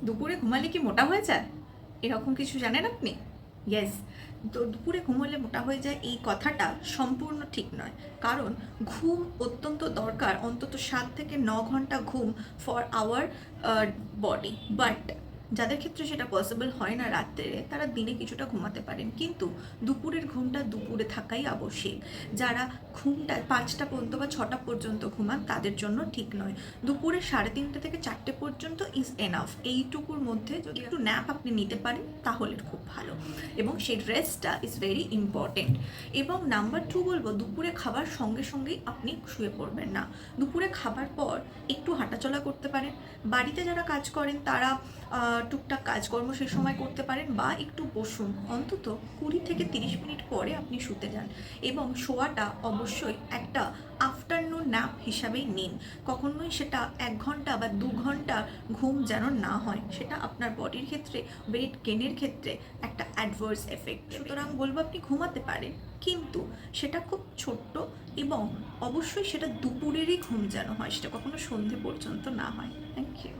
দুপুরে ঘুমালে কি মোটা হয়ে যায় এরকম কিছু জানেন আপনি? ইয়েস। তো দুপুরে ঘুমালে মোটা হয়ে যায় এই কথাটা সম্পূর্ণ ঠিক নয়। কারণ ঘুম অত্যন্ত দরকার, অন্তত 7 থেকে 9 ঘন্টা ঘুম ফর আওয়ার বডি। বাট যাদের ক্ষেত্রে সেটা পসিবল হয় না রাত্রে, তারা দিনে কিছুটা ঘুমাতে পারেন, কিন্তু দুপুরের ঘুমটা দুপুরে থাকাই আবশ্যিক। যারা ঘুমটা 5টা পর্যন্ত বা 6টা পর্যন্ত ঘুমান তাদের জন্য ঠিক নয়। দুপুরে 3:30 থেকে 4টে পর্যন্ত ইজ এনাফ। এইটুকুর মধ্যে যদি একটু ন্যাপ আপনি নিতে পারেন তাহলে খুব ভালো, এবং সেই রেস্টটা ইজ ভেরি ইম্পর্টেন্ট। এবং নাম্বার 2 বলবো, দুপুরে খাবার সঙ্গে সঙ্গেই আপনি শুয়ে পড়বেন না। দুপুরে খাবার পর একটু হাঁটাচলা করতে পারেন। বাড়িতে যারা কাজ করেন তারা টুকটাক কাজকর্ম সে সময় করতে পারেন, বা একটু বসুন। অন্তত 20 থেকে 30 মিনিট পরে আপনি শুতে যান, এবং শোয়াটা অবশ্যই একটা আফটারনুন ন্যাপ হিসাবেই নিন। কখনোই সেটা 1 ঘন্টা বা 2 ঘন্টা ঘুম যেন না হয়, সেটা আপনার বডির ক্ষেত্রে, ওয়েট গেনের ক্ষেত্রে একটা অ্যাডভার্স এফেক্ট। সুতরাং বলবো আপনি ঘুমাতে পারেন, কিন্তু সেটা খুব ছোট্ট, এবং অবশ্যই সেটা দুপুরেরই ঘুম যেন হয়, সেটা কখনো সন্ধে পর্যন্ত না হয়। Thank you.